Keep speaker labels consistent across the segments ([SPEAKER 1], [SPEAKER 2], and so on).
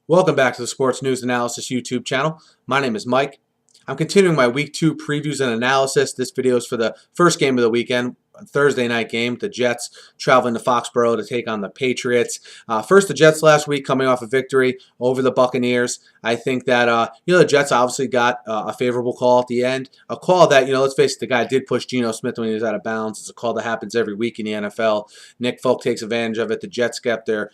[SPEAKER 1] Welcome back to the Sports News Analysis YouTube channel. My name is Mike. I'm continuing my Week 2 previews and analysis. This video is for the first game of the weekend, a Thursday night game. The Jets traveling to Foxborough to take on the Patriots. First, the Jets last week coming off a victory over the Buccaneers. I think that the Jets obviously got a favorable call at the end. A call that, let's face it, the guy did push Geno Smith when he was out of bounds. It's a call that happens every week in the NFL. Nick Folk takes advantage of it. The Jets get their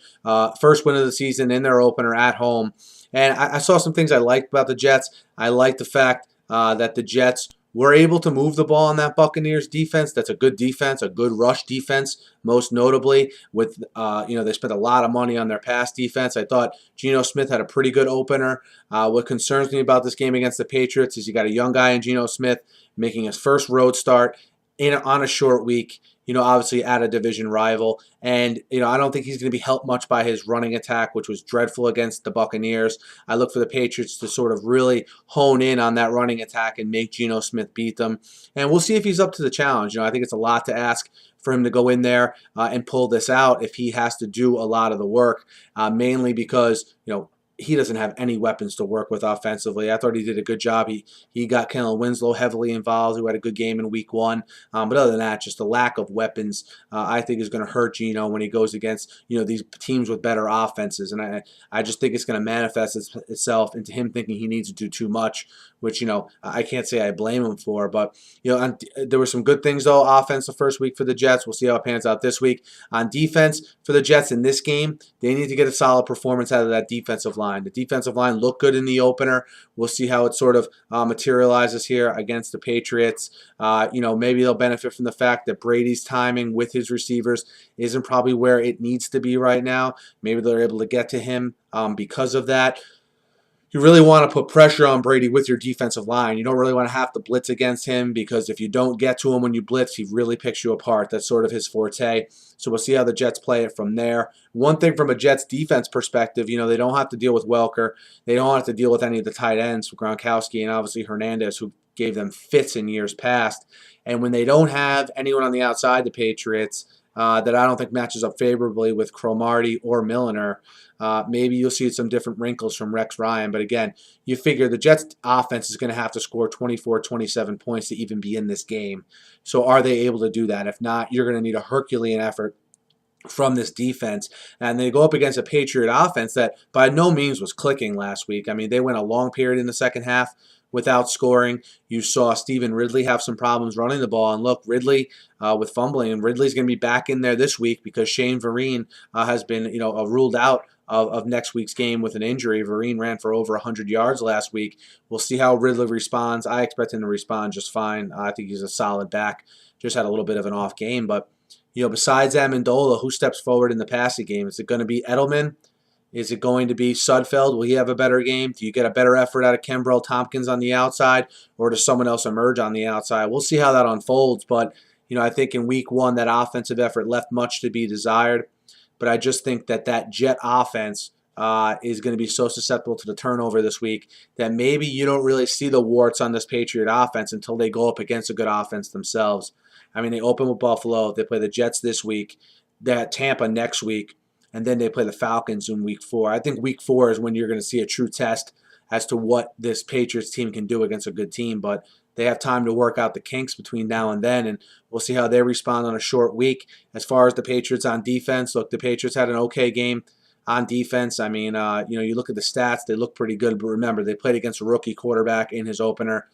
[SPEAKER 1] first win of the season in their opener at home. And I saw some things I liked about the Jets. I like the fact that the Jets were able to move the ball on that Buccaneers defense. That's a good defense, a good rush defense, most notably. With they spent a lot of money on their pass defense. I thought Geno Smith had a pretty good opener. What concerns me about this game against the Patriots is you got a young guy in Geno Smith making his first road start on a short week. Obviously at a division rival. And, I don't think he's going to be helped much by his running attack, which was dreadful against the Buccaneers. I look for the Patriots to sort of really hone in on that running attack and make Geno Smith beat them. And we'll see if he's up to the challenge. I think it's a lot to ask for him to go in there and pull this out if he has to do a lot of the work, mainly because, he doesn't have any weapons to work with offensively. I thought he did a good job. He got Kellen Winslow heavily involved, who had a good game in Week 1. But other than that, just the lack of weapons, I think is going to hurt Geno when he goes against these teams with better offenses. And I just think it's going to manifest itself into him thinking he needs to do too much, which I can't say I blame him for. But there were some good things though. Offense the first week for the Jets. We'll see how it pans out this week. On defense for the Jets in this game, they need to get a solid performance out of that defensive line. The defensive line looked good in the opener. We'll see how it sort of materializes here against the Patriots. Maybe they'll benefit from the fact that Brady's timing with his receivers isn't probably where it needs to be right now. Maybe they're able to get to him because of that. You really want to put pressure on Brady with your defensive line. You don't really want to have to blitz against him because if you don't get to him when you blitz, he really picks you apart. That's sort of his forte. So we'll see how the Jets play it from there. One thing from a Jets defense perspective, they don't have to deal with Welker. They don't have to deal with any of the tight ends, Gronkowski and obviously Hernandez, who gave them fits in years past. And when they don't have anyone on the outside, the Patriots, that I don't think matches up favorably with Cromartie or Milliner. Maybe you'll see some different wrinkles from Rex Ryan. But again, you figure the Jets offense is going to have to score 24, 27 points to even be in this game. So are they able to do that? If not, you're going to need a Herculean effort from this defense. And they go up against a Patriot offense that by no means was clicking last week. I mean, they went a long period in the second half without scoring. You saw Stephen Ridley have some problems running the ball. And look, Ridley with fumbling, and Ridley's going to be back in there this week because Shane Vereen has been ruled out of next week's game with an injury. Vereen ran for over 100 yards last week. We'll see how Ridley responds. I expect him to respond just fine. I think he's a solid back. Just had a little bit of an off game. But, besides Amendola, who steps forward in the passing game? Is it going to be Edelman? Is it going to be Sudfeld? Will he have a better game? Do you get a better effort out of Kenbrell Tompkins on the outside? Or does someone else emerge on the outside? We'll see how that unfolds. But, I think in Week 1, that offensive effort left much to be desired. But I just think that Jet offense is going to be so susceptible to the turnover this week that maybe you don't really see the warts on this Patriot offense until they go up against a good offense themselves. I mean, they open with Buffalo. They play the Jets this week. They're at Tampa next week. And then they play the Falcons in Week 4. I think Week 4 is when you're going to see a true test as to what this Patriots team can do against a good team. But they have time to work out the kinks between now and then, and we'll see how they respond on a short week. As far as the Patriots on defense, look, the Patriots had an okay game on defense. I mean, you look at the stats, they look pretty good. But remember, they played against a rookie quarterback in his opener.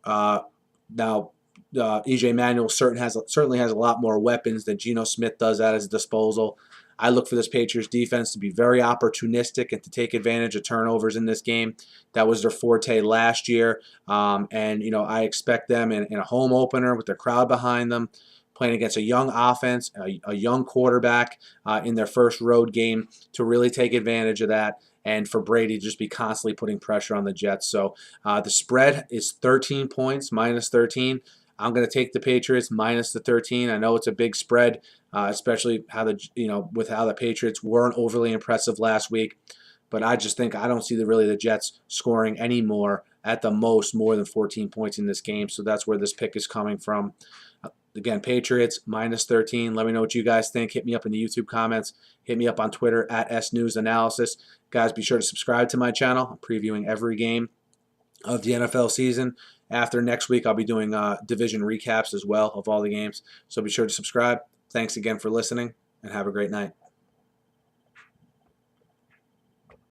[SPEAKER 1] Now, E.J. Manuel certainly has a lot more weapons than Geno Smith does at his disposal. I look for this Patriots defense to be very opportunistic and to take advantage of turnovers in this game. That was their forte last year. I expect them in a home opener with their crowd behind them, playing against a young offense, a young quarterback in their first road game to really take advantage of that. And for Brady to just be constantly putting pressure on the Jets. So the spread is 13 points, minus 13. I'm going to take the Patriots minus the 13. I know it's a big spread, especially with how the Patriots weren't overly impressive last week. But I just think I don't see the Jets scoring any more, at the most, more than 14 points in this game. So that's where this pick is coming from. Again, Patriots -13. Let me know what you guys think. Hit me up in the YouTube comments. Hit me up on Twitter at SNewsAnalysis. Guys, be sure to subscribe to my channel. I'm previewing every game of the NFL season. After next week, I'll be doing division recaps as well of all the games. So be sure to subscribe. Thanks again for listening, and have a great night.